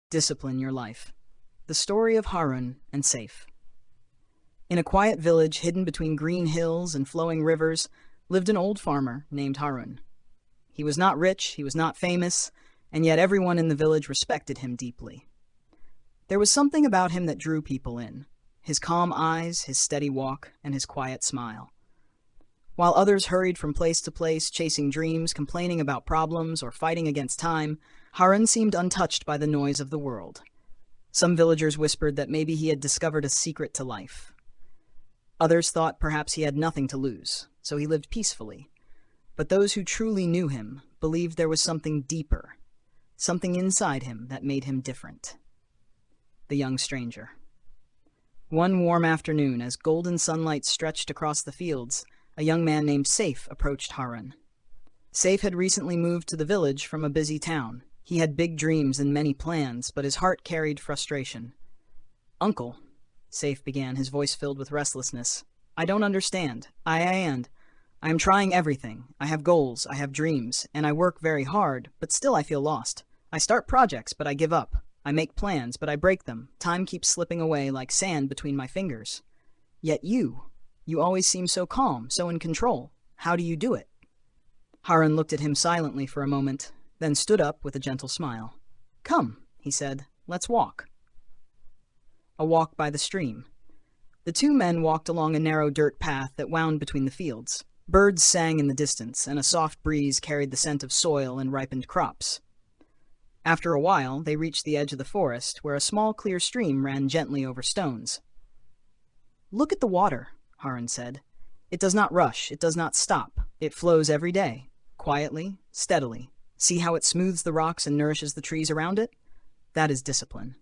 Discipline your life. The story of Harun and Saif. In a quiet village hidden between green hills and flowing rivers lived an old farmer named Harun. He was not rich, he was not famous, and yet everyone in the village respected him deeply. There was something about him that drew people in, his calm eyes, his steady walk, and his quiet smile. While others hurried from place to place, chasing dreams, complaining about problems, or fighting against time, Harun seemed untouched by the noise of the world. Some villagers whispered that maybe he had discovered a secret to life. Others thought perhaps he had nothing to lose, so he lived peacefully. But those who truly knew him believed there was something deeper, something inside him that made him different. The young stranger. One warm afternoon, as golden sunlight stretched across the fields, a young man named Saif approached Harun. Saif had recently moved to the village from a busy town. He had big dreams and many plans, but his heart carried frustration. "Uncle," Saif began, his voice filled with restlessness, "I don't understand. I am trying everything. I have goals, I have dreams, and I work very hard, but still I feel lost. I start projects, but I give up. I make plans, but I break them. Time keeps slipping away like sand between my fingers. Yet you always seem so calm, so in control. How do you do it?" Harun looked at him silently for a moment, then stood up with a gentle smile. "Come," he said, "let's walk." A walk by the stream. The two men walked along a narrow dirt path that wound between the fields. Birds sang in the distance, and a soft breeze carried the scent of soil and ripened crops. After a while, they reached the edge of the forest, where a small clear stream ran gently over stones. "Look at the water," Harun said. "It does not rush, it does not stop. It flows every day, quietly, steadily. See how it smooths the rocks and nourishes the trees around it? That is discipline."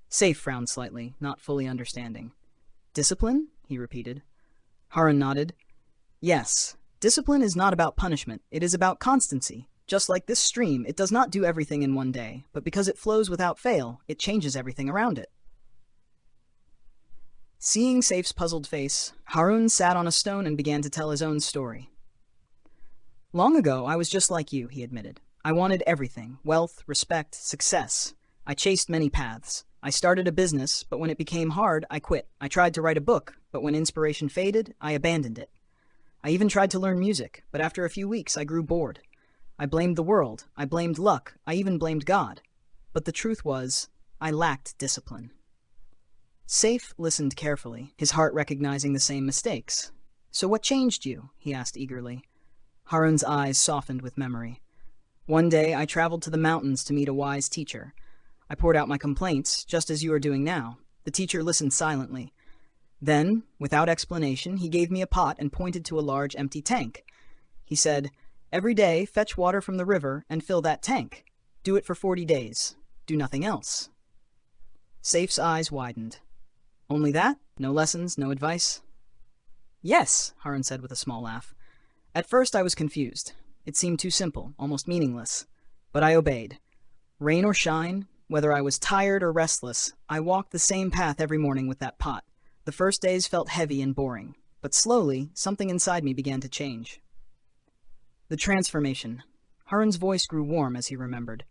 Saif frowned slightly, not fully understanding. "Discipline?" he repeated. Harun nodded. "Yes, discipline is not about punishment, it is about constancy. Just like this stream, it does not do everything in one day, but because it flows without fail, it changes everything around it." Seeing Saif's puzzled face, Harun sat on a stone and began to tell his own story. "Long ago, I was just like you," he admitted. "I wanted everything: wealth, respect, success. I chased many paths. I started a business, but when it became hard, I quit. I tried to write a book, but when inspiration faded, I abandoned it. I even tried to learn music, but after a few weeks, I grew bored. I blamed the world, I blamed luck, I even blamed God. But the truth was, I lacked discipline." Saif listened carefully, his heart recognizing the same mistakes. "So what changed you?" he asked eagerly. Harun's eyes softened with memory. "One day I traveled to the mountains to meet a wise teacher. I poured out my complaints, just as you are doing now. The teacher listened silently. Then, without explanation, he gave me a pot and pointed to a large empty tank. He said, 'Every day, fetch water from the river and fill that tank. Do it for 40 days. Do nothing else.'" Saif's eyes widened. "Only that? No lessons, no advice?" "Yes," Harun said with a small laugh. "At first I was confused. It seemed too simple, almost meaningless. But I obeyed. Rain or shine, whether I was tired or restless, I walked the same path every morning with that pot. The first days felt heavy and boring, but slowly, something inside me began to change." The transformation. Harun's voice grew warm as he remembered.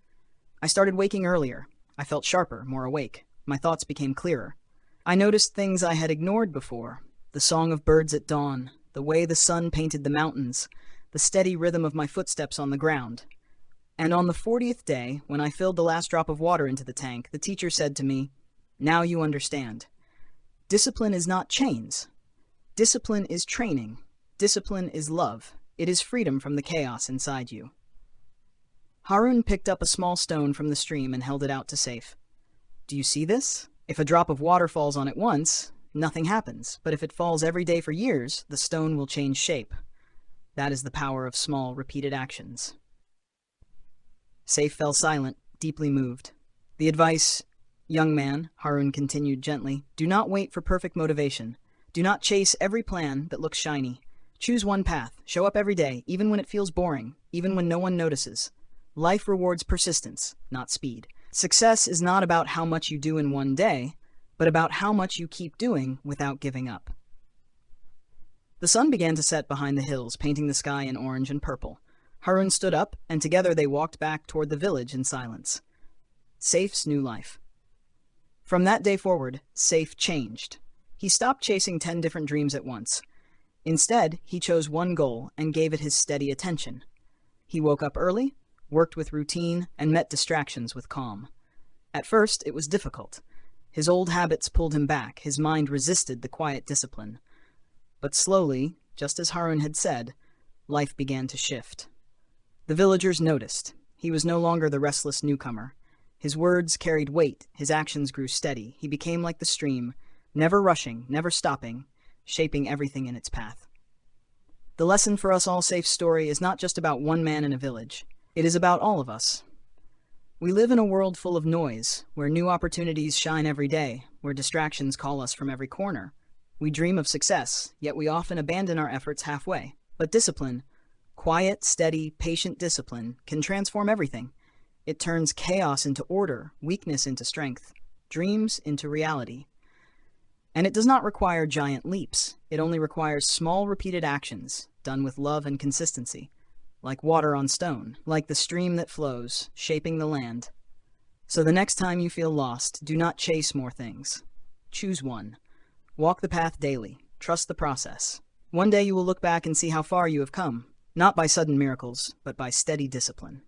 "I started waking earlier. I felt sharper, more awake. My thoughts became clearer. I noticed things I had ignored before. The song of birds at dawn, the way the sun painted the mountains, the steady rhythm of my footsteps on the ground. And on the 40th day, when I filled the last drop of water into the tank, the teacher said to me, 'Now you understand. Discipline is not chains. Discipline is training. Discipline is love. It is freedom from the chaos inside you.'" Harun picked up a small stone from the stream and held it out to Saif. "Do you see this? If a drop of water falls on it once, nothing happens. But if it falls every day for years, the stone will change shape. That is the power of small, repeated actions." Saif fell silent, deeply moved. "The advice, young man," Harun continued gently, "do not wait for perfect motivation. Do not chase every plan that looks shiny. Choose one path. Show up every day, even when it feels boring, even when no one notices. Life rewards persistence, not speed. Success is not about how much you do in one day, but about how much you keep doing without giving up." The sun began to set behind the hills, painting the sky in orange and purple. Harun stood up, and together they walked back toward the village in silence. Saif's new life. From that day forward, Saif changed. He stopped chasing 10 different dreams at once. Instead, he chose one goal and gave it his steady attention. He woke up early, worked with routine, and met distractions with calm. At first, it was difficult. His old habits pulled him back, his mind resisted the quiet discipline. But slowly, just as Harun had said, life began to shift. The villagers noticed. He was no longer the restless newcomer. His words carried weight, his actions grew steady. He became like the stream, never rushing, never stopping, shaping everything in its path. The lesson for us all, Saif's story, is not just about one man in a village. It is about all of us. We live in a world full of noise, where new opportunities shine every day, where distractions call us from every corner. We dream of success, yet we often abandon our efforts halfway. But discipline, quiet, steady, patient discipline, can transform everything. It turns chaos into order, weakness into strength, dreams into reality. And it does not require giant leaps. It only requires small, repeated actions, done with love and consistency. Like water on stone, like the stream that flows, shaping the land. So the next time you feel lost, do not chase more things. Choose one. Walk the path daily. Trust the process. One day you will look back and see how far you have come, not by sudden miracles, but by steady discipline.